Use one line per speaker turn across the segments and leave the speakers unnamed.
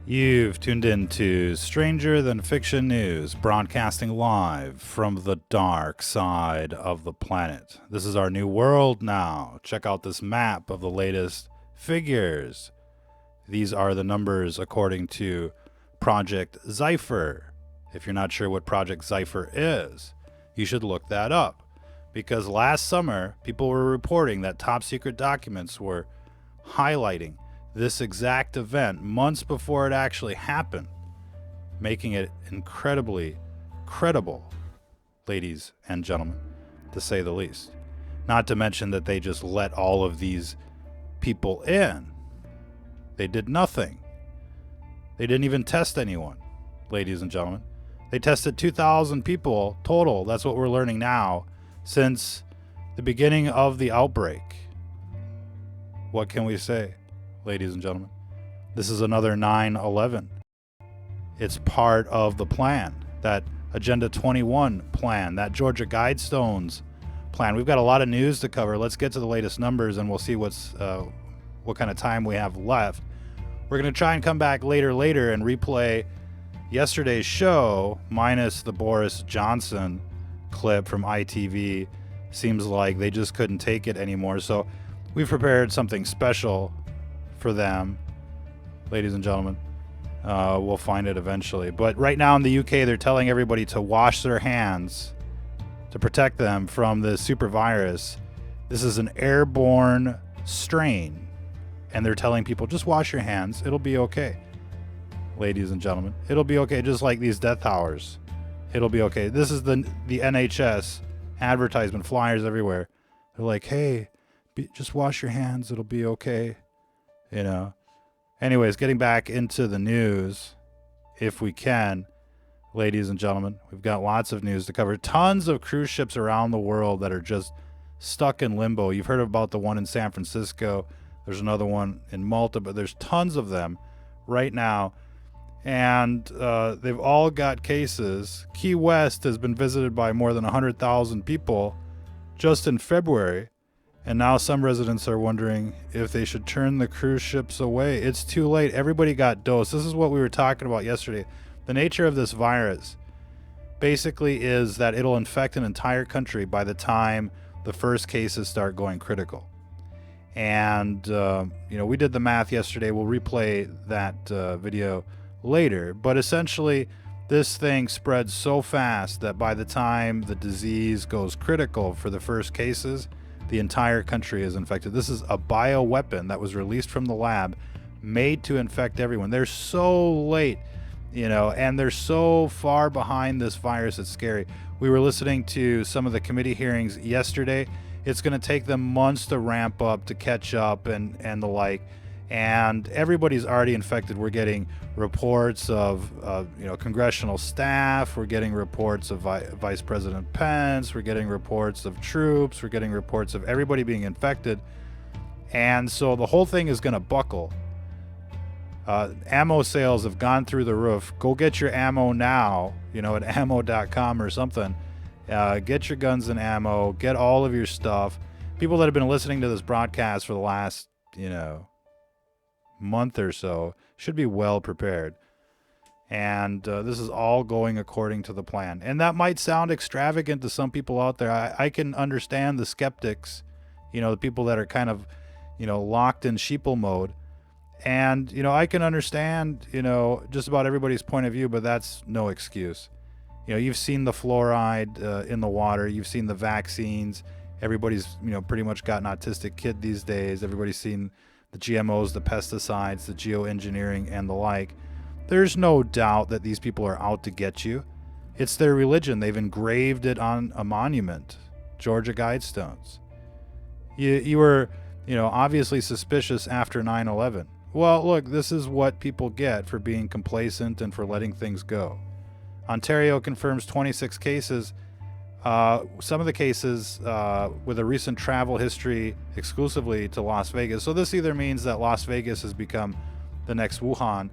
You've tuned in to Stranger Than Fiction News, broadcasting live from the dark side of the planet. This is our new world now. Check out this map of the latest figures. These are the numbers according to Project Zypher. If you're not sure what Project Zypher is, you should look that up. Because last summer, people were reporting that top secret documents were highlighting this exact event months before it actually happened, making it incredibly credible, ladies and gentlemen, to say the least. Not to mention that they just let all of these people in. They did nothing. They didn't even test anyone, ladies and gentlemen. They tested 2,000 people total, that's what we're learning now, since the beginning of the outbreak. What can we say, ladies and gentlemen? This is another 9/11. It's part of the plan, that Agenda 21 plan, that Georgia Guidestones plan. We've got a lot of news to cover. Let's get to the latest numbers and we'll see what kind of time we have left. We're going to try and come back later and replay yesterday's show minus the Boris Johnson clip from ITV. Seems like they just couldn't take it anymore. So we've prepared something special for them, ladies and gentlemen. We'll find it eventually. But right now in the UK, they're telling everybody to wash their hands to protect them from the super virus. This is an airborne strain. And they're telling people, just wash your hands. It'll be okay, ladies and gentlemen. It'll be okay, just like these death hours. It'll be okay. This is the NHS advertisement, flyers everywhere. They're like, hey, just wash your hands. It'll be okay. You know. Anyways, getting back into the news, if we can, ladies and gentlemen. We've got lots of news to cover. Tons of cruise ships around the world that are just stuck in limbo. You've heard about the one in San Francisco. There's another one in Malta, but there's tons of them right now. And they've all got cases. Key West has been visited by more than 100,000 people just in February. And now some residents are wondering if they should turn the cruise ships away. It's too late. Everybody got dosed. This is what we were talking about yesterday. The nature of this virus basically is that it'll infect an entire country by the time the first cases start going critical. And, we did the math yesterday. We'll replay that video later. But essentially, this thing spreads so fast that by the time the disease goes critical for the first cases, the entire country is infected. This is a bioweapon that was released from the lab, made to infect everyone. They're so late, and they're so far behind this virus. It's scary. We were listening to some of the committee hearings yesterday. It's going to take them months to ramp up, to catch up, and the like. And everybody's already infected. We're getting reports of congressional staff. We're getting reports of Vice President Pence. We're getting reports of troops. We're getting reports of everybody being infected. And so the whole thing is going to buckle. Ammo sales have gone through the roof. Go get your ammo now, at ammo.com or something. Get your guns and ammo. Get all of your stuff. People that have been listening to this broadcast for the last, month or so should be well prepared. And this is all going according to the plan. And that might sound extravagant to some people out there. I can understand the skeptics, the people that are kind of, locked in sheeple mode. And, I can understand, just about everybody's point of view, but that's no excuse. You've seen the fluoride in the water. You've seen the vaccines. Everybody's, pretty much got an autistic kid these days. Everybody's seen the GMOs, the pesticides, the geoengineering, and the like. There's no doubt that these people are out to get you. It's their religion. They've engraved it on a monument, Georgia Guidestones. You were, obviously suspicious after 9/11. Well, look, this is what people get for being complacent and for letting things go. Ontario confirms 26 cases. Some of the cases with a recent travel history exclusively to Las Vegas. So this either means that Las Vegas has become the next Wuhan,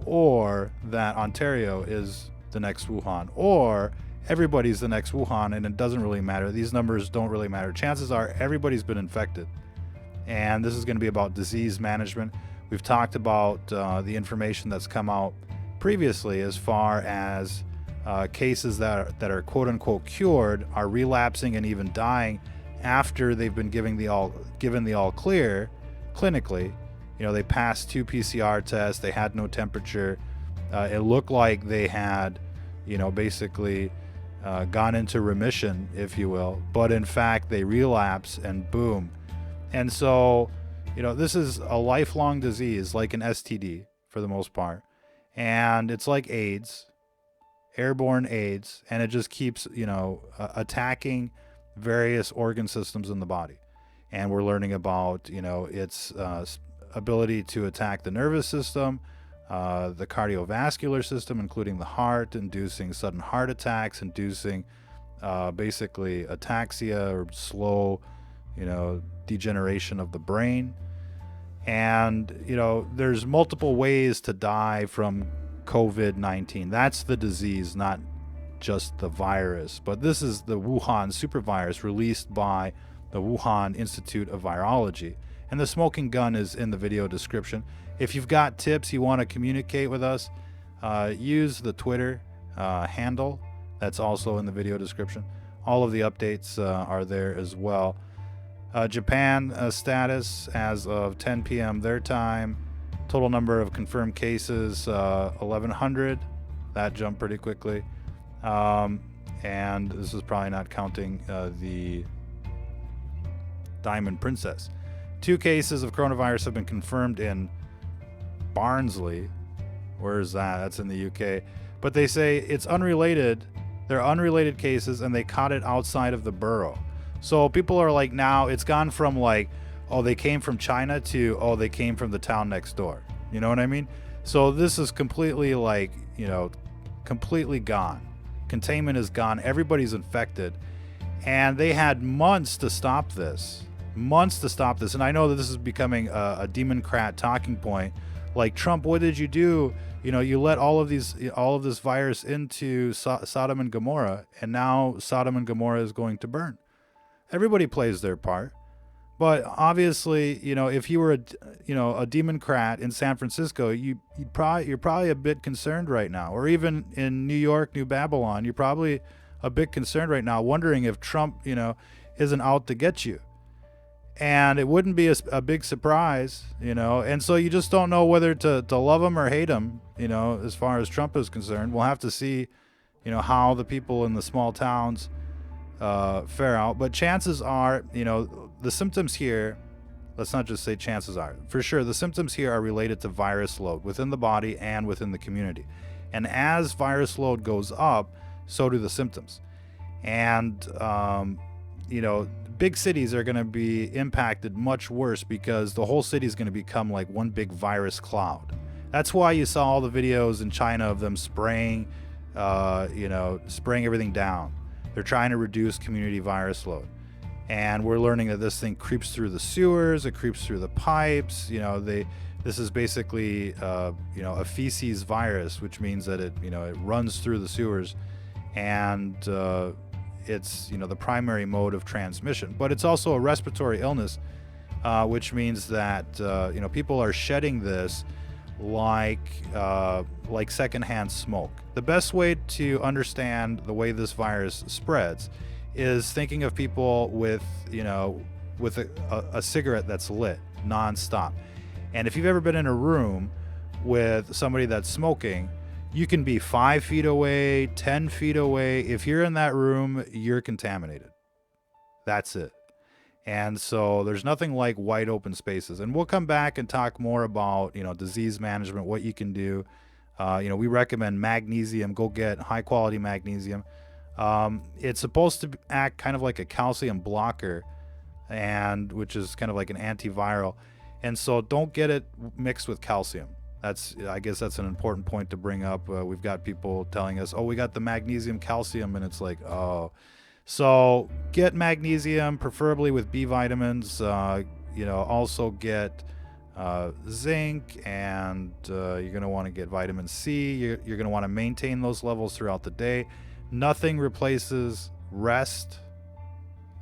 or that Ontario is the next Wuhan, or everybody's the next Wuhan, and it doesn't really matter. These numbers don't really matter. Chances are everybody's been infected. And this is going to be about disease management. We've talked about the information that's come out previously as far as cases that are quote unquote cured are relapsing and even dying after they've been given the all clear clinically. They passed 2 PCR tests, they had no temperature. It looked like they had, basically gone into remission, if you will, but in fact they relapse and boom. And so, this is a lifelong disease, like an STD for the most part. And it's like AIDS, airborne AIDS, and it just keeps, attacking various organ systems in the body. And we're learning about, its ability to attack the nervous system, the cardiovascular system, including the heart, inducing sudden heart attacks, inducing basically ataxia or slow, degeneration of the brain. And, there's multiple ways to die from COVID-19. That's the disease, not just the virus. But this is the Wuhan supervirus released by the Wuhan Institute of Virology. And the smoking gun is in the video description. If you've got tips you want to communicate with us, use the Twitter handle. That's also in the video description. All of the updates are there as well. Japan status as of 10 p.m. their time. Total number of confirmed cases, 1,100. That jumped pretty quickly. And this is probably not counting the Diamond Princess. 2 cases of coronavirus have been confirmed in Barnsley. Where is that? That's in the UK. But they say it's unrelated. They're unrelated cases, and they caught it outside of the borough. So people are like, now it's gone from like, oh, they came from China to, oh, they came from the town next door. You know what I mean? So this is completely like, completely gone. Containment is gone. Everybody's infected. And they had months to stop this. And I know that this is becoming a Democrat talking point. Like, Trump, what did you do? You let all of this virus into Sodom and Gomorrah, and now Sodom and Gomorrah is going to burn. Everybody plays their part. But obviously, if you were a Democrat in San Francisco, you're probably a bit concerned right now. Or even in New York, New Babylon, you're probably a bit concerned right now, wondering if Trump, isn't out to get you. And it wouldn't be a big surprise, and so you just don't know whether to love him or hate him, as far as Trump is concerned. We'll have to see, how the people in the small towns fare out. But chances are, the symptoms here, let's not just say chances are, for sure, the symptoms here are related to virus load within the body and within the community. And as virus load goes up, so do the symptoms. And, big cities are going to be impacted much worse because the whole city is going to become like one big virus cloud. That's why you saw all the videos in China of them spraying everything down. They're trying to reduce community virus load. And we're learning that this thing creeps through the sewers, it creeps through the pipes. This is basically, a feces virus, which means that it runs through the sewers, and it's the primary mode of transmission. But it's also a respiratory illness, which means that people are shedding this like secondhand smoke. The best way to understand the way this virus spreads is thinking of people with a cigarette that's lit nonstop. And if you've ever been in a room with somebody that's smoking, you can be 5 feet away, 10 feet away. If you're in that room, you're contaminated. That's it. And so there's nothing like wide open spaces. And we'll come back and talk more about, disease management, what you can do. We recommend magnesium. Go get high quality magnesium. It's supposed to act kind of like a calcium blocker, which is kind of like an antiviral. And so don't get it mixed with calcium. I guess that's an important point to bring up. We've got people telling us, oh, we got the magnesium calcium, and it's like, oh. So get magnesium, preferably with B vitamins. Also get zinc, and you're going to want to get vitamin C. You're going to want to maintain those levels throughout the day. Nothing replaces rest.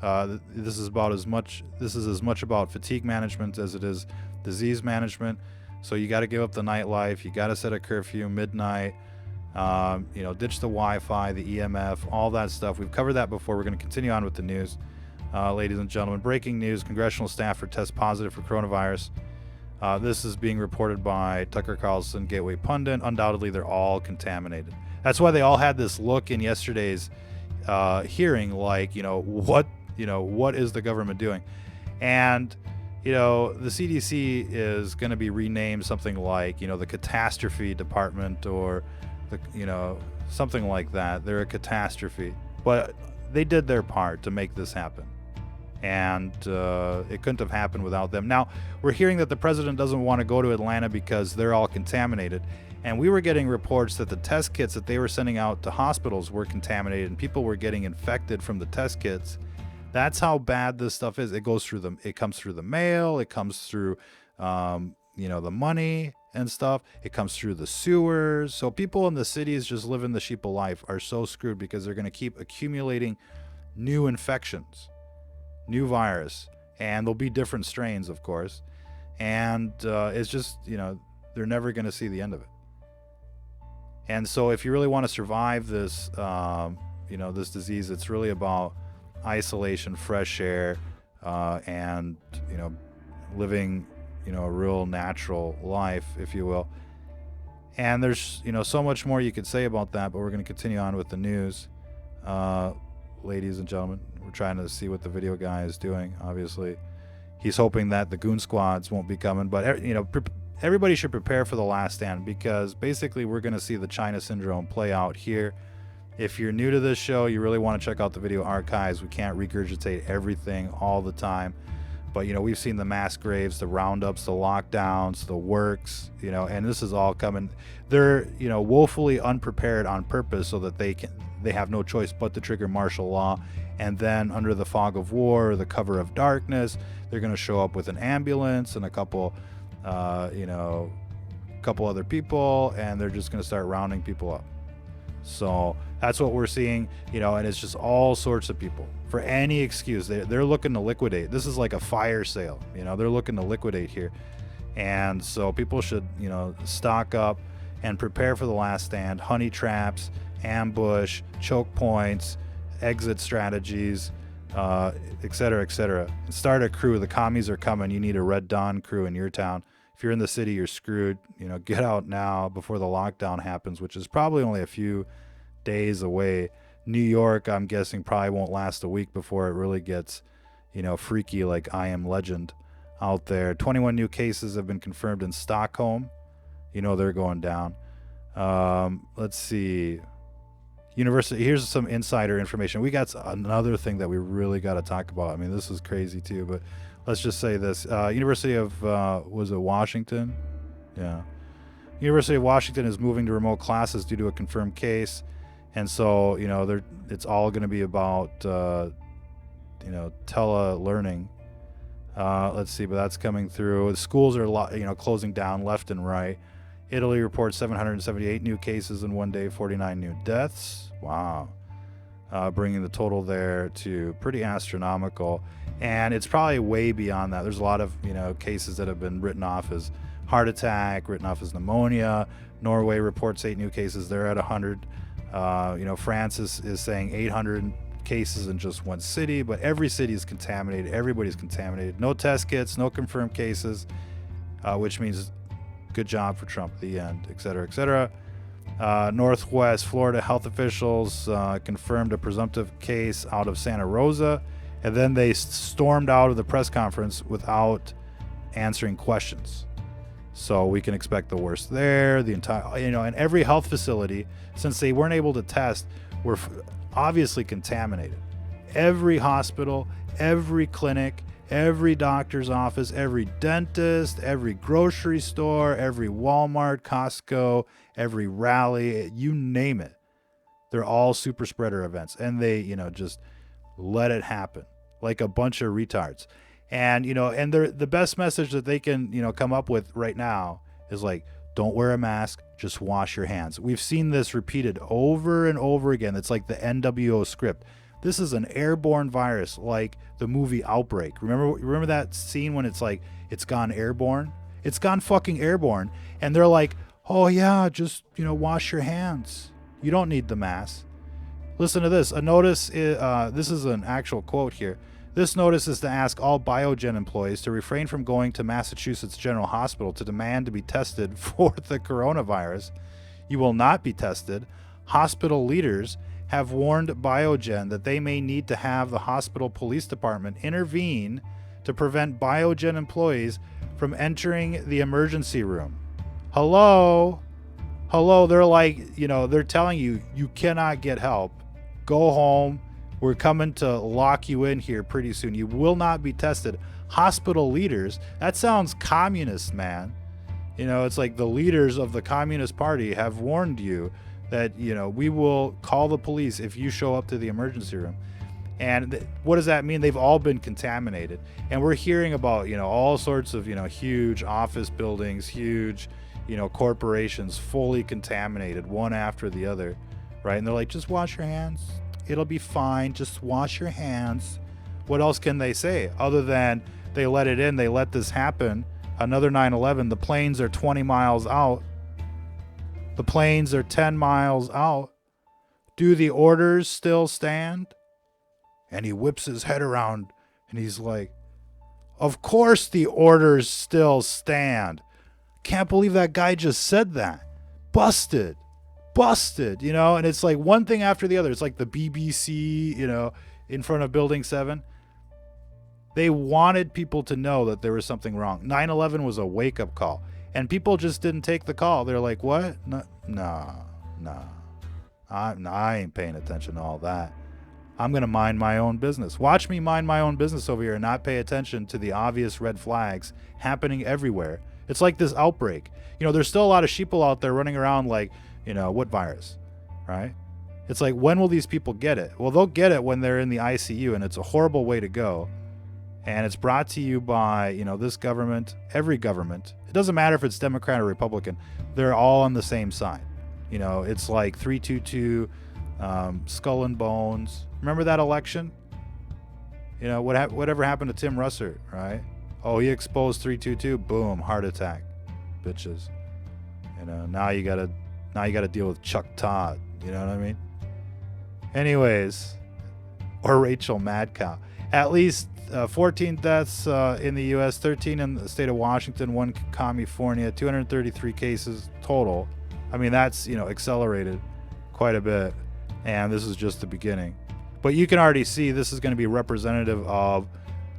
This is as much about fatigue management as it is disease management. So you got to give up the nightlife. You got to set a curfew, midnight. Ditch the Wi-Fi, the EMF, all that stuff. We've covered that before. We're going to continue on with the news. Ladies and gentlemen, breaking news. Congressional staffer tests positive for coronavirus. This is being reported by Tucker Carlson, Gateway Pundit. Undoubtedly, they're all contaminated. That's why they all had this look in yesterday's hearing, like, what is the government doing? And, the CDC is going to be renamed something like, the catastrophe department, or something like that. They're a catastrophe. But they did their part to make this happen. And it couldn't have happened without them. Now, we're hearing that the president doesn't want to go to Atlanta because they're all contaminated. And we were getting reports that the test kits that they were sending out to hospitals were contaminated, and people were getting infected from the test kits. That's how bad this stuff is. It goes through it comes through the mail. It comes through, the money and stuff. It comes through the sewers. So people in the cities just living the sheep of life are so screwed because they're going to keep accumulating new infections, new virus, and there'll be different strains, of course. And it's just, they're never going to see the end of it. And so if you really want to survive this, this disease, it's really about isolation, fresh air, and, living, a real natural life, if you will. And there's, so much more you could say about that, but we're going to continue on with the news. Ladies and gentlemen, we're trying to see what the video guy is doing. Obviously, he's hoping that the goon squads won't be coming, but everybody should prepare for the last stand, because basically we're going to see the China syndrome play out here. If you're new to this show, you really want to check out the video archives. We can't regurgitate everything all the time, but we've seen the mass graves, the roundups, the lockdowns, the works, and this is all coming. They're woefully unprepared on purpose so that they have no choice but to trigger martial law. And then under the fog of war, or the cover of darkness, they're going to show up with an ambulance and a couple other people, and they're just going to start rounding people up. So that's what we're seeing, and it's just all sorts of people for any excuse. They're looking to liquidate. This is like a fire sale, they're looking to liquidate here. And so people should, stock up and prepare for the last stand. Honey traps, ambush, choke points, exit strategies, etc., etc. Start a crew. The commies are coming. You need a Red Dawn crew in your town. If you're in the city, you're screwed. Get out now before the lockdown happens, which is probably only a few days away. New York, I'm guessing, probably won't last a week before it really gets, freaky like I Am Legend out there. 21 new cases have been confirmed in Stockholm. They're going down. Let's see. University. Here's some insider information. We got another thing that we really got to talk about. I mean, this is crazy too, but let's just say this. University of, was it Washington? Yeah. University of Washington is moving to remote classes due to a confirmed case. And so, it's all going to be about, tele-learning. Let's see, but that's coming through. The schools are, closing down left and right. Italy reports 778 new cases in one day, 49 new deaths. Wow. Bringing the total there to pretty astronomical. And it's probably way beyond that. There's a lot of, cases that have been written off as heart attack, written off as pneumonia. Norway reports 8 new cases. They're at 100. France is saying 800 cases in just one city, but every city is contaminated. Everybody's contaminated. No test kits, no confirmed cases, which means good job for Trump, the end, et cetera, et cetera. Northwest Florida health officials confirmed a presumptive case out of Santa Rosa, and then they stormed out of the press conference without answering questions. So we can expect the worst there. The entire, and every health facility, since they weren't able to test, were obviously contaminated. Every hospital, every clinic, every doctor's office, every dentist, every grocery store, every Walmart, Costco, every rally, you name it. They're all super spreader events, and they, just let it happen like a bunch of retards. And, and the best message that they can, come up with right now is like, don't wear a mask, just wash your hands. We've seen this repeated over and over again. It's like the NWO script. This is an airborne virus, like the movie Outbreak. Remember that scene when it's like, it's gone airborne? It's gone fucking airborne. And they're like, oh yeah, just, wash your hands. You don't need the mask. Listen to this. A notice, this is an actual quote here. This notice is to ask all Biogen employees to refrain from going to Massachusetts General Hospital to demand to be tested for the coronavirus. You will not be tested. Hospital leaders have warned Biogen that they may need to have the hospital police department intervene to prevent Biogen employees from entering the emergency room. Hello, they're like, they're telling you, you cannot get help. Go home. We're coming to lock you in here pretty soon. You will not be tested. Hospital leaders, that sounds communist, man. It's like the leaders of the Communist Party have warned you that, we will call the police if you show up to the emergency room. And what does that mean? They've all been contaminated. And we're hearing about, all sorts of, huge office buildings, huge, corporations fully contaminated, one after the other, right? And they're like, just wash your hands. It'll be fine. Just wash your hands. What else can they say other than they let it in? They let this happen. Another 9/11. The planes are 20 miles out. The planes are 10 miles out. Do the orders still stand? And he whips his head around and he's like, of course the orders still stand. Can't believe that guy just said that. Busted, and it's like one thing after the other. It's like the BBC, in front of Building 7. They wanted people to know that there was something wrong. 9/11 was a wake-up call, and people just didn't take the call. They're like, what? No. I ain't paying attention to all that. I'm going to mind my own business. Watch me mind my own business over here and not pay attention to the obvious red flags happening everywhere. It's like this outbreak. There's still a lot of sheeple out there running around like, what virus, right? It's like, when will these people get it? Well, they'll get it when they're in the ICU, and it's a horrible way to go. And it's brought to you by, this government, every government. It doesn't matter if it's Democrat or Republican. They're all on the same side. It's like 322, skull and bones. Remember that election? Whatever happened to Tim Russert, right? Oh, he exposed 322. Boom, heart attack, bitches. Now you gotta deal with Chuck Todd. You know what I mean? Anyways, or Rachel Madcow. At least 14 deaths in the U.S., 13 in the state of Washington, 1 California, 233 cases total. I mean, that's accelerated quite a bit, and this is just the beginning. But you can already see this is going to be representative of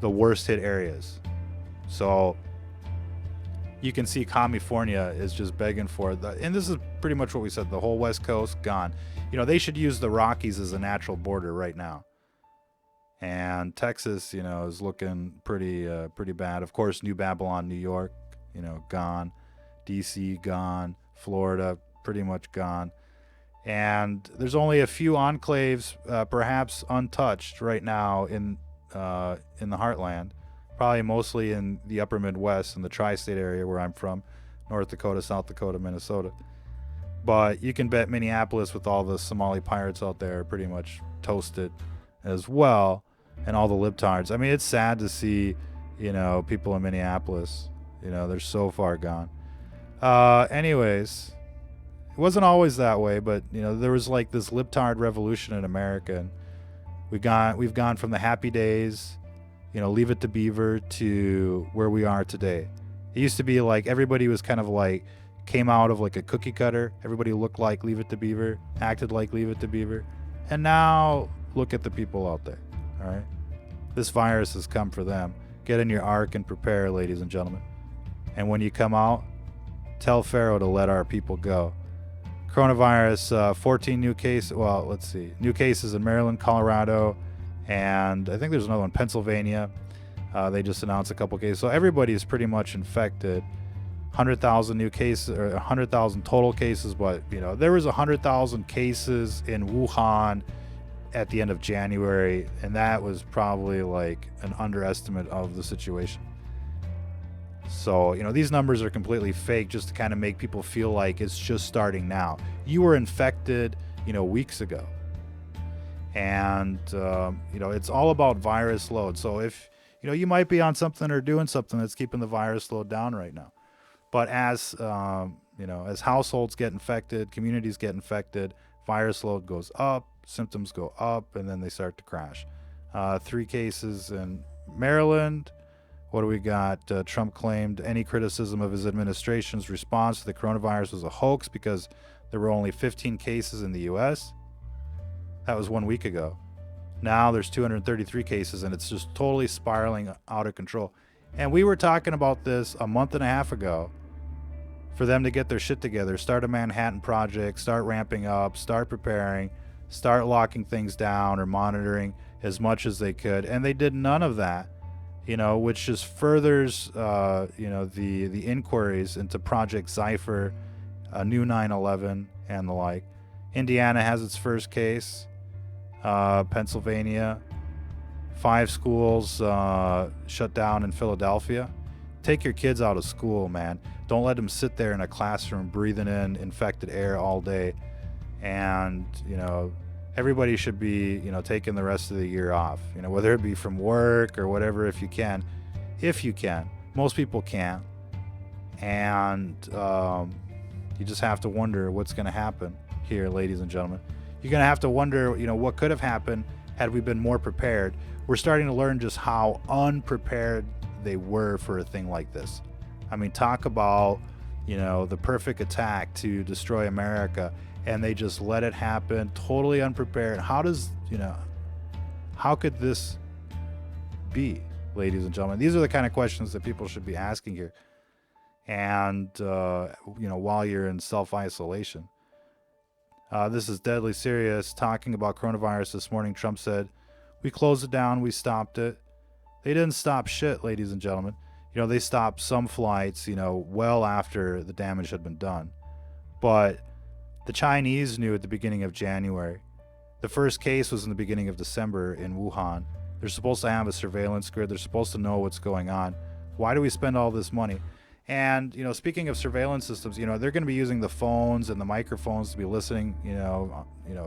the worst hit areas. So you can see California is just begging for it. And this is pretty much what we said. The whole West Coast gone. They should use the Rockies as a natural border right now. And Texas, is looking pretty bad. Of course, New Babylon, New York, gone. DC gone. Florida pretty much gone. And there's only a few enclaves, perhaps untouched right now in the heartland. Probably mostly in the upper Midwest and the tri-state area where I'm from, North Dakota, South Dakota, Minnesota. But you can bet Minneapolis, with all the Somali pirates out there, are pretty much toasted as well, and all the libtards. I mean, it's sad to see, people in Minneapolis, they're so far gone. Anyways, it wasn't always that way, but there was like this libtard revolution in America, and we've gone from the happy days, Leave It to Beaver, to where we are today. It used to be like everybody was kind of like came out of like a cookie cutter. Everybody looked like Leave It to Beaver, acted like Leave It to Beaver, and now look at the people out there. All right, this virus has come for them. Get in your ark and prepare, ladies and gentlemen. And when you come out, tell Pharaoh to let our people go. Coronavirus, 14 new cases. Well, let's see. New cases in Maryland, Colorado, and I think there's another one, Pennsylvania. They just announced a couple cases. So everybody's pretty much infected. 100,000 new cases, or 100,000 total cases, but there was 100,000 cases in Wuhan at the end of January, and that was probably like an underestimate of the situation. So, these numbers are completely fake just to kind of make people feel like it's just starting now. You were infected, weeks ago. And, it's all about virus load. So if, you might be on something or doing something that's keeping the virus load down right now. But as as households get infected, communities get infected, virus load goes up, symptoms go up, and then they start to crash. 3 cases in Maryland. What do we got? Trump claimed any criticism of his administration's response to the coronavirus was a hoax because there were only 15 cases in the U.S. That was 1 week ago. Now there's 233 cases, and it's just totally spiraling out of control. And we were talking about this a month and a half ago, for them to get their shit together, start a Manhattan Project, start ramping up, start preparing, start locking things down or monitoring as much as they could. And they did none of that, which just furthers, the inquiries into Project Cypher, a new 9/11, and the like. Indiana has its first case. Pennsylvania, 5 schools shut down in Philadelphia. Take your kids out of school, man. Don't let them sit there in a classroom breathing in infected air all day. And, everybody should be, taking the rest of the year off, whether it be from work or whatever, if you can. Most people can't. And you just have to wonder what's going to happen here, ladies and gentlemen. You're going to have to wonder, what could have happened had we been more prepared. We're starting to learn just how unprepared they were for a thing like this. I mean, talk about, the perfect attack to destroy America, and they just let it happen, totally unprepared. How could this be, ladies and gentlemen? These are the kind of questions that people should be asking here. And, while you're in self-isolation. This is deadly serious. Talking about coronavirus this morning, Trump said, we closed it down, we stopped it. They didn't stop shit, ladies and gentlemen. They stopped some flights, well after the damage had been done. But the Chinese knew at the beginning of January. The first case was in the beginning of December in Wuhan. They're supposed to have a surveillance grid. They're supposed to know what's going on. Why do we spend all this money? And, speaking of surveillance systems, they're going to be using the phones and the microphones to be listening,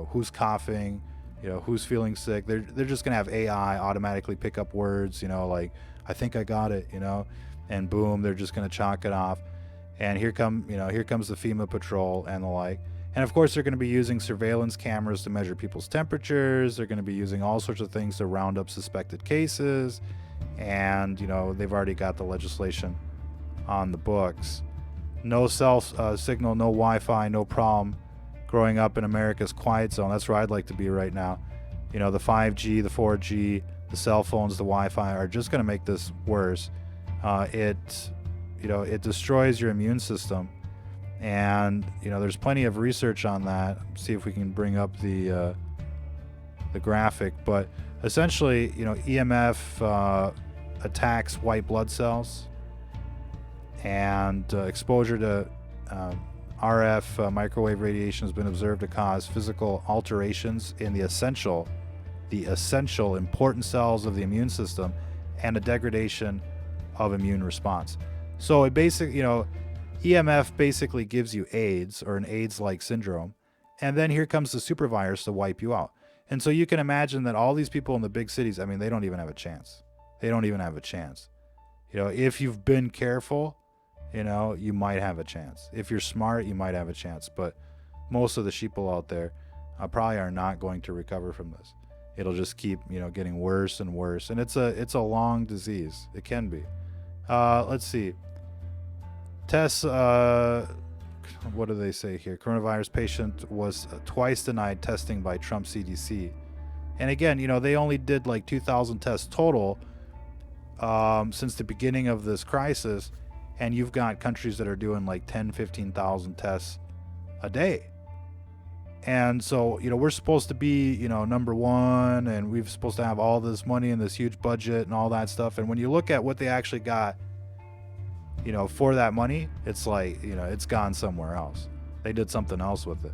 who's coughing, who's feeling sick. They're just going to have AI automatically pick up words, like, I think I got it, and boom, they're just going to chalk it off. And here comes the FEMA patrol and the like. And of course, they're going to be using surveillance cameras to measure people's temperatures. They're going to be using all sorts of things to round up suspected cases. And, they've already got the legislation on the books. No cell signal, no Wi-Fi, no problem. Growing up in America's quiet zone, that's where I'd like to be right now. The 5G, the 4G, the cell phones, the Wi-Fi are just going to make this worse. It destroys your immune system, and there's plenty of research on that. See if we can bring up the graphic, but essentially, EMF attacks white blood cells, and exposure to RF microwave radiation has been observed to cause physical alterations in the essential important cells of the immune system, and a degradation of immune response. So it basically, EMF basically gives you AIDS, or an AIDS-like syndrome, and then here comes the super virus to wipe you out. And so you can imagine that all these people in the big cities, they don't even have a chance. If you've been careful, you might have a chance. If you're smart, you might have a chance. But most of the sheeple out there probably are not going to recover from this. It'll just keep, getting worse and worse. And it's a long disease. It can be. Let's see. Tests, what do they say here? Coronavirus patient was twice denied testing by Trump CDC. And again, they only did like 2,000 tests total since the beginning of this crisis. And you've got countries that are doing like 10, 15,000 tests a day. And so, we're supposed to be, number one, and we're supposed to have all this money and this huge budget and all that stuff. And when you look at what they actually got, for that money, it's like, it's gone somewhere else. They did something else with it.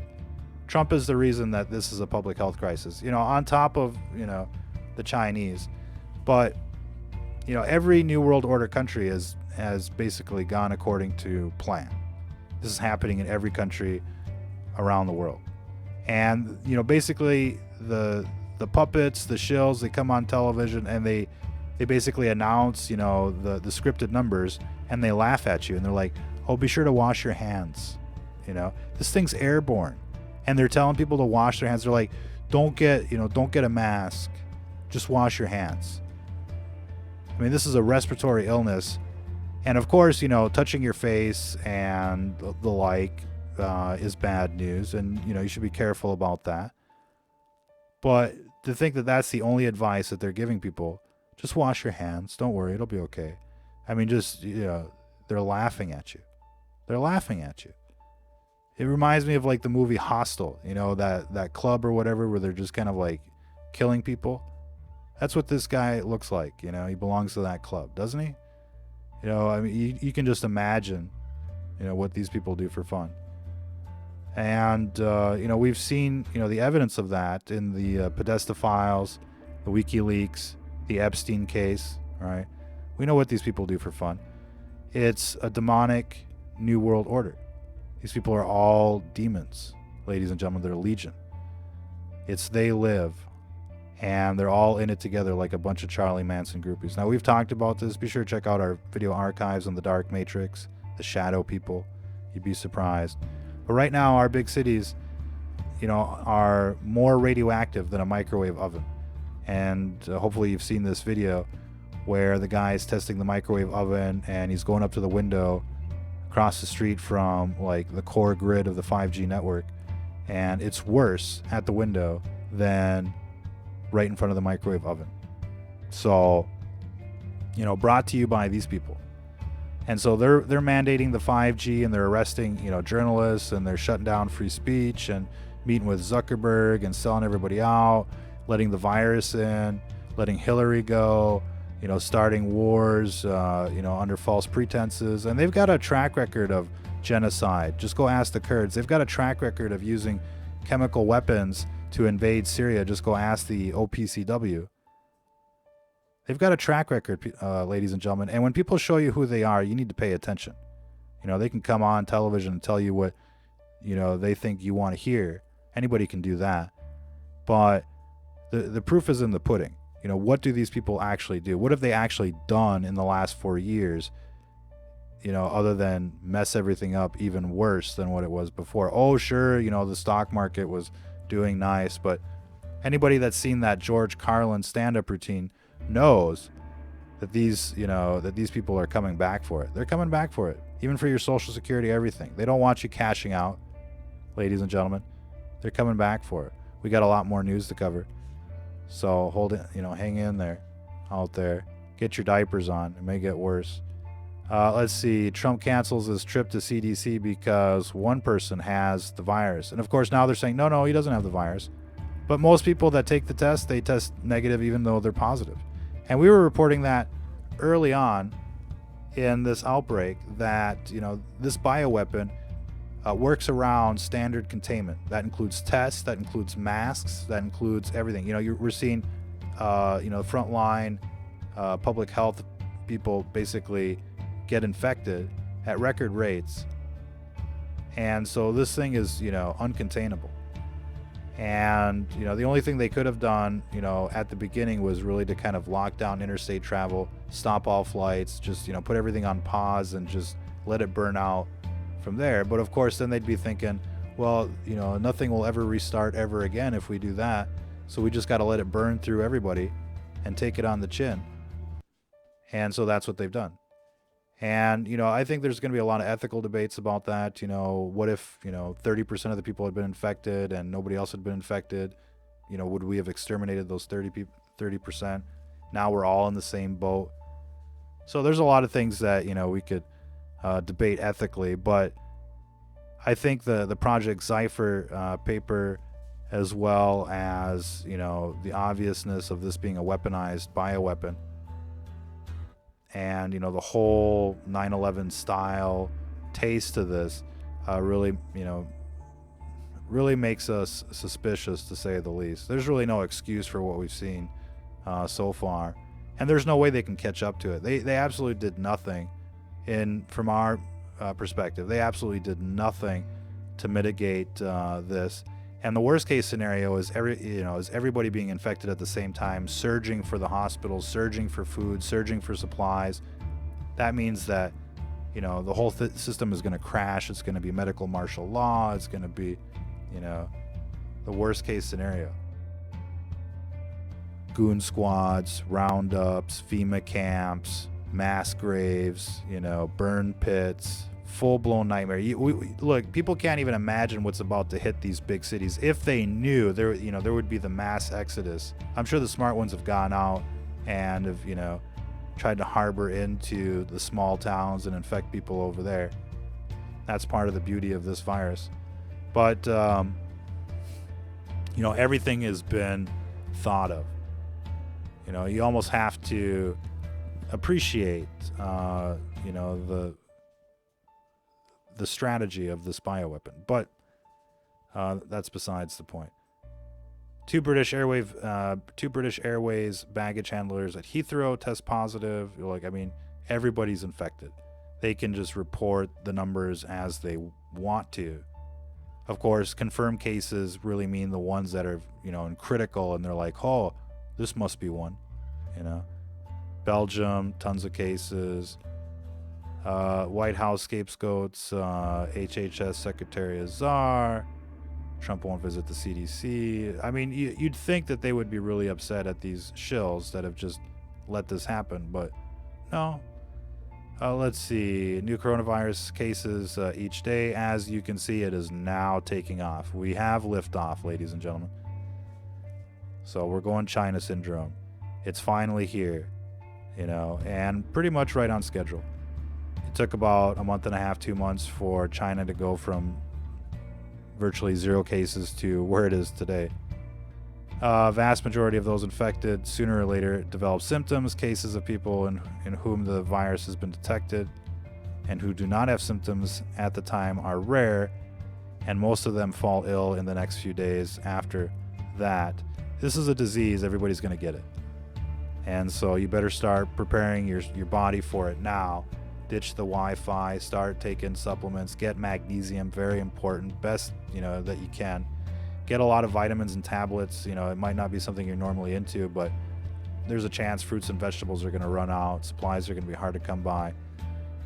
Trump is the reason that this is a public health crisis, on top of, the Chinese. But, every New World Order country has basically gone according to plan. This is happening in every country around the world. And, basically the puppets, the shills, they come on television and they basically announce, the scripted numbers, and they laugh at you and they're like, Oh, be sure to wash your hands. This thing's airborne, and they're telling people to wash their hands. They're like, don't get a mask, just wash your hands. I mean, this is a respiratory illness, and of course, touching your face and the like is bad news, and you should be careful about that. But to think that that's the only advice that they're giving people, just wash your hands, don't worry, it'll be okay. I mean, just they're laughing at you. They're laughing at you. It reminds me of like the movie Hostel, that club or whatever where they're just kind of like killing people. That's what this guy looks like. He belongs to that club, doesn't he? I mean, you can just imagine, what these people do for fun. And, we've seen, the evidence of that in the Podesta files, the WikiLeaks, the Epstein case, right? We know what these people do for fun. It's a demonic new world order. These people are all demons, ladies and gentlemen. They're legion. It's they live, and they're all in it together like a bunch of Charlie Manson groupies. Now, we've talked about this. Be sure to check out our video archives on the Dark Matrix, the Shadow People. You'd be surprised. But right now, our big cities, are more radioactive than a microwave oven. And hopefully you've seen this video where the guy's testing the microwave oven, and he's going up to the window across the street from like the core grid of the 5G network, and it's worse at the window than right in front of the microwave oven. So, brought to you by these people. And so they're mandating the 5G, and they're arresting, journalists, and they're shutting down free speech and meeting with Zuckerberg and selling everybody out, letting the virus in, letting Hillary go, starting wars, under false pretenses. And they've got a track record of genocide. Just go ask the Kurds. They've got a track record of using chemical weapons to invade Syria. Just go ask the OPCW. They've got a track record, ladies and gentlemen. And when people show you who they are, you need to pay attention. They can come on television and tell you what, they think you want to hear. Anybody can do that. But the proof is in the pudding. What do these people actually do? What have they actually done in the last 4 years, other than mess everything up even worse than what it was before? Oh, sure, the stock market was doing nice, but anybody that's seen that George Carlin stand-up routine knows that these people are coming back for it. They're coming back for it, even for your Social Security, everything. They don't want you cashing out, ladies and gentlemen. They're coming back for it. We got a lot more news to cover. So hold it, hang in there out there. Get your diapers on. It may get worse. Let's see. Trump cancels his trip to CDC because one person has the virus. And of course, now they're saying, no, he doesn't have the virus. But most people that take the test, they test negative even though they're positive. And we were reporting that early on in this outbreak that, this bioweapon works around standard containment. That includes tests, that includes masks, that includes everything. We're seeing, frontline public health people basically get infected at record rates. And so this thing is, uncontainable. And, the only thing they could have done, at the beginning was really to kind of lock down interstate travel, stop all flights, just, put everything on pause and just let it burn out from there. But of course, then they'd be thinking, well, nothing will ever restart ever again if we do that. So we just got to let it burn through everybody and take it on the chin. And so that's what they've done. And, I think there's going to be a lot of ethical debates about that. What if, 30% of the people had been infected and nobody else had been infected? Would we have exterminated those 30%? Now we're all in the same boat. So there's a lot of things that, we could debate ethically. But I think the Project Cypher paper, as well as, the obviousness of this being a weaponized bioweapon, and the whole 9/11 style taste to this really makes us suspicious, to say the least. There's really no excuse for what we've seen so far, and there's no way they can catch up to it. They absolutely did nothing from our perspective. They absolutely did nothing to mitigate this. And the worst case scenario is everybody being infected at the same time, surging for the hospitals, surging for food, surging for supplies. That means that, you know, the whole system is going to crash. It's going to be medical martial law. It's going to be, you know, the worst case scenario. Goon squads, roundups, FEMA camps, mass graves, you know, burn pits, full-blown nightmare. Look, people can't even imagine what's about to hit these big cities. If they knew, there would be the mass exodus. I'm sure the smart ones have gone out and have, you know, tried to harbor into the small towns and infect people over there. That's part of the beauty of this virus. But, you know, everything has been thought of. You know, you almost have to appreciate, you know, the strategy of this bioweapon. But that's besides the point. Two British Airways baggage handlers at Heathrow test positive. Like, I mean, everybody's infected. They can just report the numbers as they want to. Of course, confirmed cases really mean the ones that are, you know, in critical, and they're like, oh, this must be one, you know. Belgium, tons of cases. White House scapegoats, HHS Secretary Azar. Trump won't visit the CDC. I mean, you'd think that they would be really upset at these shills that have just let this happen, but no. Let's see. New coronavirus cases each day. As you can see, it is now taking off. We have liftoff, ladies and gentlemen. So we're going China syndrome. It's finally here, you know, and pretty much right on schedule. It took about a month and a half, 2 months for China to go from virtually 0 cases to where it is today. Vast majority of those infected sooner or later develop symptoms. Cases of people in whom the virus has been detected and who do not have symptoms at the time are rare, and most of them fall ill in the next few days after that. This is a disease, everybody's going to get it. And so you better start preparing your body for it now. Ditch the Wi-Fi, start taking supplements, get magnesium, very important, best, you know, that you can. Get a lot of vitamins and tablets. You know, it might not be something you're normally into, but there's a chance fruits and vegetables are going to run out. Supplies are going to be hard to come by.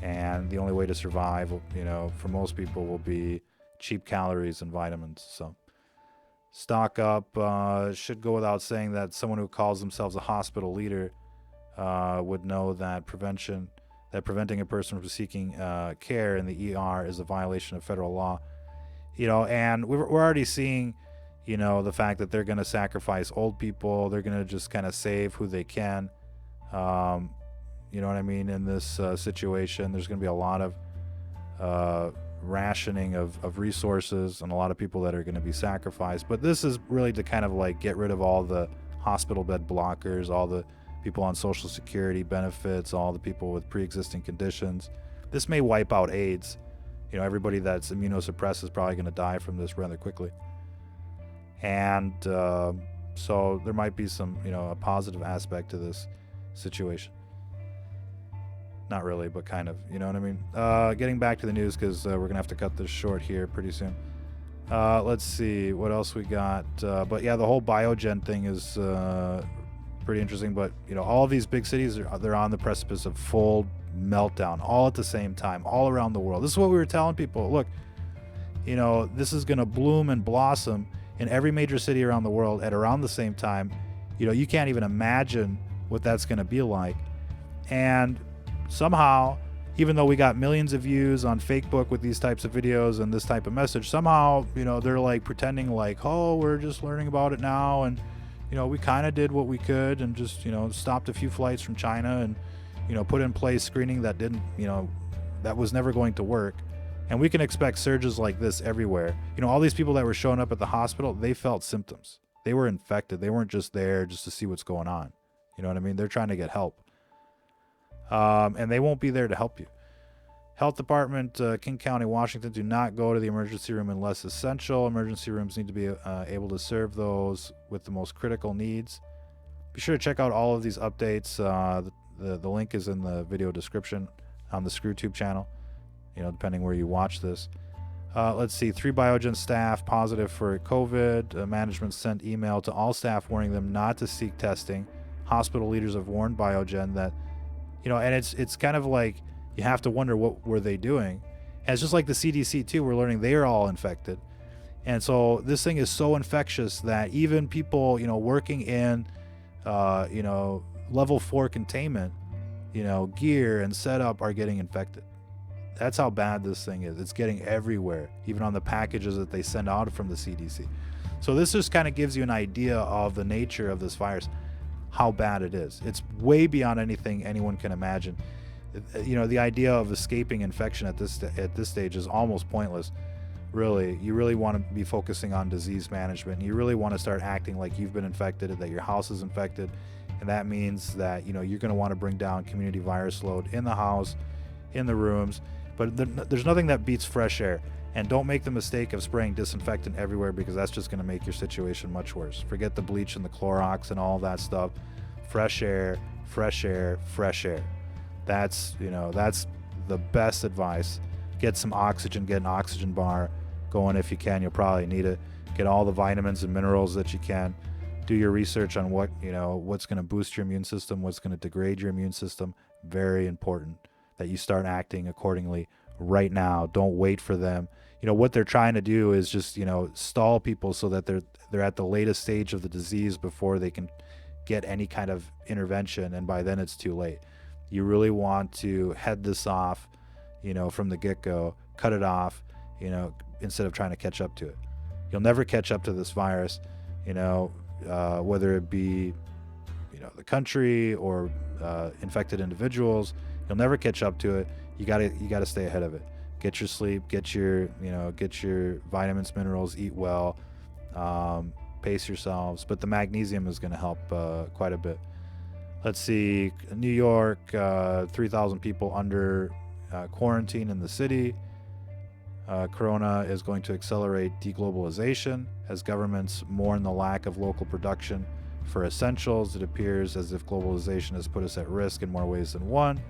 And the only way to survive, you know, for most people will be cheap calories and vitamins. So stock up. Should go without saying that someone who calls themselves a hospital leader would know that preventing a person from seeking care in the ER is a violation of federal law. You know, and we're already seeing, you know, the fact that they're going to sacrifice old people. They're going to just kind of save who they can. You know what I mean? In this situation, there's going to be a lot of rationing of resources and a lot of people that are going to be sacrificed. But this is really to kind of like get rid of all the hospital bed blockers, all the people on Social Security benefits, all the people with pre-existing conditions. This may wipe out AIDS. You know, everybody that's immunosuppressed is probably going to die from this rather quickly. And so there might be some, you know, a positive aspect to this situation. Not really, but kind of, you know what I mean? Getting back to the news, because we're going to have to cut this short here pretty soon. Let's see what else we got. But yeah, the whole biogen thing is pretty interesting. But, you know, all of these big cities, they're on the precipice of full meltdown all at the same time, all around the world. This is what we were telling people. Look, you know, this is going to bloom and blossom in every major city around the world at around the same time. You know, you can't even imagine what that's going to be like. And somehow, even though we got millions of views on Facebook with these types of videos and this type of message, somehow, you know, they're like pretending like, oh, we're just learning about it now, and, you know, we kind of did what we could and just, you know, stopped a few flights from China and, you know, put in place screening that didn't, you know, that was never going to work. And we can expect surges like this everywhere. You know, all these people that were showing up at the hospital, they felt symptoms. They were infected. They weren't just there just to see what's going on. You know what I mean? They're trying to get help. And they won't be there to help you. Health Department, King County, Washington, do not go to the emergency room unless essential. Emergency rooms need to be able to serve those with the most critical needs. Be sure to check out all of these updates. The link is in the video description on the ScrewTube channel, you know, depending where you watch this. Let's see, 3 Biogen staff positive for COVID. Management sent email to all staff warning them not to seek testing. Hospital leaders have warned Biogen that, you know, and it's kind of like, You have to wonder, what were they doing? And it's just like the CDC too. We're learning they are all infected. And so this thing is so infectious that even people, working in, level 4 containment, gear and setup are getting infected. That's how bad this thing is. It's getting everywhere, even on the packages that they send out from the CDC. So this just kind of gives you an idea of the nature of this virus, how bad it is. It's way beyond anything anyone can imagine. The idea of escaping infection at this stage is almost pointless. Really, you really want to be focusing on disease management. You really want to start acting like you've been infected, that your house is infected, and that means that you're going to want to bring down community virus load in the house, in the rooms. But there's nothing that beats fresh air. And don't make the mistake of spraying disinfectant everywhere, because that's just going to make your situation much worse. Forget the bleach and the Clorox and all that stuff. Fresh air, fresh air, fresh air. That's the best advice. Get some oxygen, get an oxygen bar going if you can. You'll probably need it. Get all the vitamins and minerals that you can. Do your research on what's going to boost your immune system, what's going to degrade your immune system. Very important that you start acting accordingly right now. Don't wait for them. What they're trying to do is just, stall people so that they're at the latest stage of the disease before they can get any kind of intervention, and by then it's too late. You really want to head this off, from the get-go, cut it off, instead of trying to catch up to it. You'll never catch up to this virus, whether it be, the country or infected individuals. You'll never catch up to it. You gotta stay ahead of it. Get your sleep, get your vitamins, minerals, eat well, pace yourselves. But the magnesium is going to help quite a bit. Let's see, New York, 3,000 people under quarantine in the city. Corona is going to accelerate deglobalization as governments mourn the lack of local production for essentials. It appears as if globalization has put us at risk in more ways than one.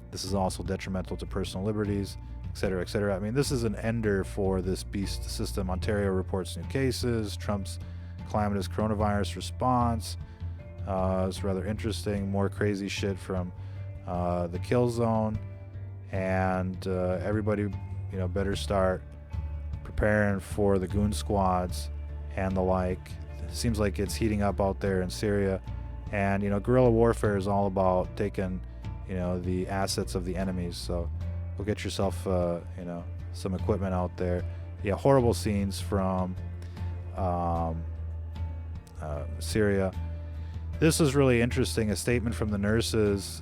This is also detrimental to personal liberties, etc., etc. I mean, this is an ender for this beast system. Ontario reports new cases. Trump's calamitous coronavirus response. It's rather interesting. More crazy shit from the kill zone. And everybody, better start preparing for the goon squads and the like. It seems like it's heating up out there in Syria. And, guerrilla warfare is all about taking, the assets of the enemies. So go get yourself, some equipment out there. Yeah, horrible scenes from Syria. This was really interesting. A statement from the nurses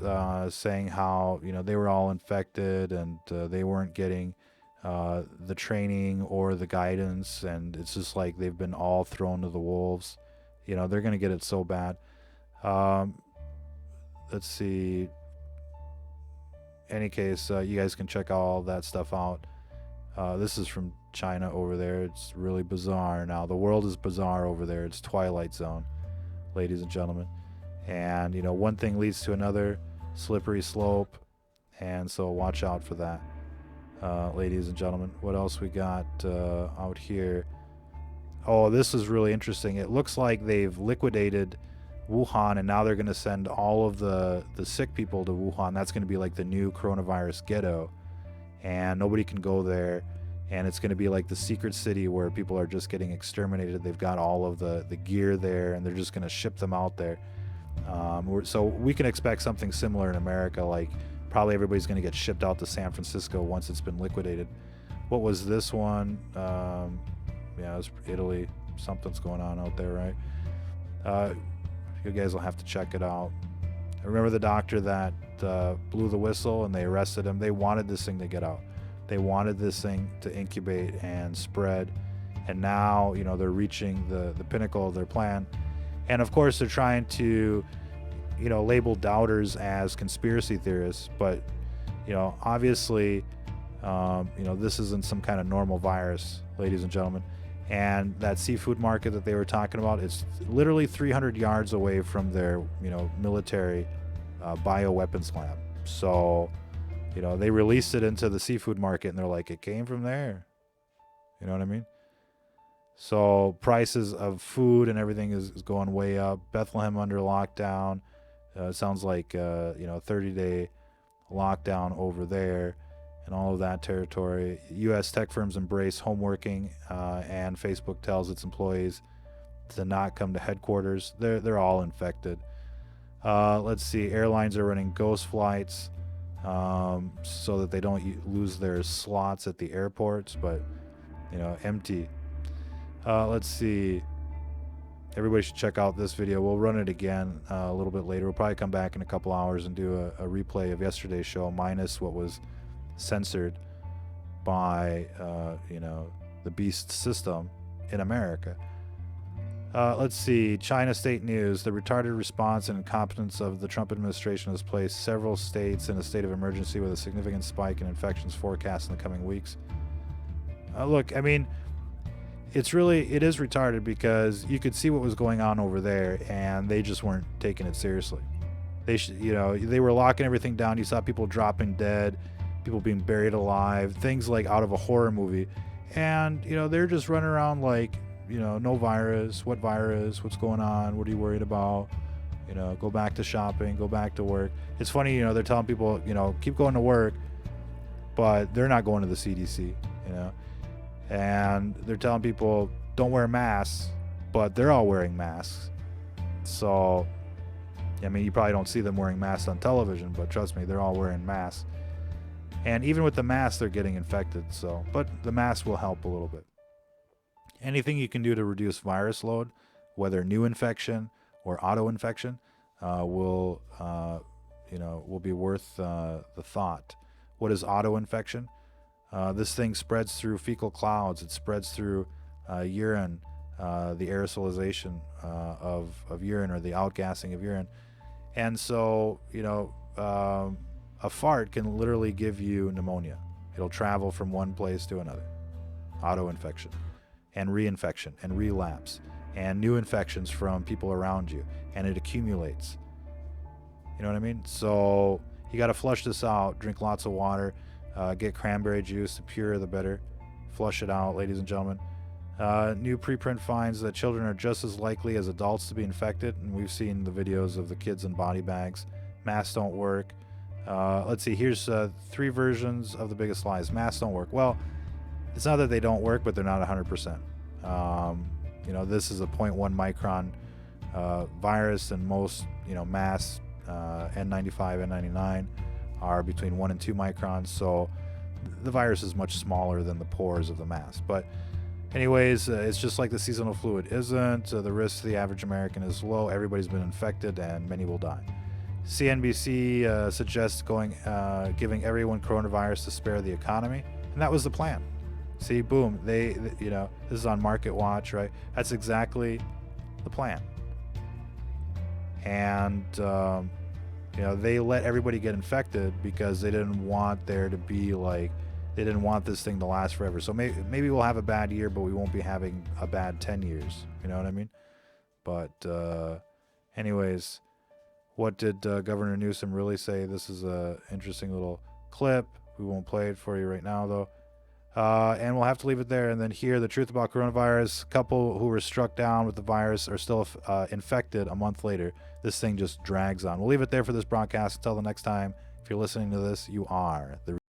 saying how, they were all infected and they weren't getting the training or the guidance. And it's just like they've been all thrown to the wolves. They're going to get it so bad. Let's see. Any case, you guys can check all that stuff out. This is from China over there. It's really bizarre now. The world is bizarre over there. It's Twilight Zone, ladies and gentlemen. And, one thing leads to another, slippery slope. And so watch out for that, ladies and gentlemen. What else we got out here? Oh, this is really interesting. It looks like they've liquidated Wuhan, and now they're going to send all of the sick people to Wuhan. That's going to be like the new coronavirus ghetto, and nobody can go there. And it's going to be like the secret city where people are just getting exterminated. They've got all of the gear there, and they're just going to ship them out there. So we can expect something similar in America. Like probably everybody's going to get shipped out to San Francisco once it's been liquidated. What was this one? Yeah, it was Italy. Something's going on out there, right? You guys will have to check it out. I remember the doctor that blew the whistle and they arrested him. They wanted this thing to get out. They wanted this thing to incubate and spread. And now, they're reaching the pinnacle of their plan. And of course, they're trying to, label doubters as conspiracy theorists. But, obviously, this isn't some kind of normal virus, ladies and gentlemen. And that seafood market that they were talking about, it's literally 300 yards away from their, military bioweapons lab. So, they released it into the seafood market and they're like, it came from there. You know what I mean? So prices of food and everything is going way up. Bethlehem under lockdown. It sounds like, 30-day lockdown over there and all of that territory. U.S. tech firms embrace home working, and Facebook tells its employees to not come to headquarters. They're all infected. Let's see. Airlines are running ghost flights so that they don't lose their slots at the airports, but empty. Let's see. Everybody should check out this video. We'll run it again a little bit later. We'll probably come back in a couple hours and do a replay of yesterday's show minus what was censored by the beast system in America. Let's see. China State News. The retarded response and incompetence of the Trump administration has placed several states in a state of emergency with a significant spike in infections forecast in the coming weeks. Look, I mean, it is retarded because you could see what was going on over there and they just weren't taking it seriously. They were locking everything down. You saw people dropping dead, people being buried alive, things like out of a horror movie. And, they're just running around like, no virus, what virus, what's going on, what are you worried about? Go back to shopping, go back to work. It's funny, they're telling people, keep going to work, but they're not going to the CDC, and they're telling people don't wear masks, but they're all wearing masks. So, I mean, you probably don't see them wearing masks on television, but trust me, they're all wearing masks. And even with the mask, they're getting infected. So, but the mask will help a little bit. Anything you can do to reduce virus load, whether new infection or auto infection, will be worth the thought. What is auto infection? This thing spreads through fecal clouds. It spreads through urine, the aerosolization of urine, or the outgassing of urine. And so, a fart can literally give you pneumonia. It'll travel from one place to another. Auto infection, and reinfection, and relapse, and new infections from people around you, and it accumulates. You know what I mean? So you got to flush this out. Drink lots of water. Get cranberry juice. The purer, the better. Flush it out, ladies and gentlemen. New preprint finds that children are just as likely as adults to be infected, and we've seen the videos of the kids in body bags. Masks don't work. Let's see. Here's 3 versions of the biggest lies. Masks don't work. Well, it's not that they don't work, but they're not 100%. This is a 0.1 micron virus, and most masks, N95, N99, are between 1 and 2 microns. So the virus is much smaller than the pores of the mask. But anyways, it's just like the seasonal flu. It isn't. The risk to the average American is low. Everybody's been infected, and many will die. CNBC suggests giving everyone coronavirus to spare the economy, and that was the plan. See, boom, this is on Market Watch, right? That's exactly the plan. And they let everybody get infected because they didn't want there to be they didn't want this thing to last forever. So maybe we'll have a bad year, but we won't be having a bad 10 years. You know what I mean? But anyways, what did Governor Newsom really say? This is a interesting little clip. We won't play it for you right now, though. And we'll have to leave it there. And then here, the truth about coronavirus. A couple who were struck down with the virus are still infected a month later. This thing just drags on. We'll leave it there for this broadcast. Until the next time, if you're listening to this, you are the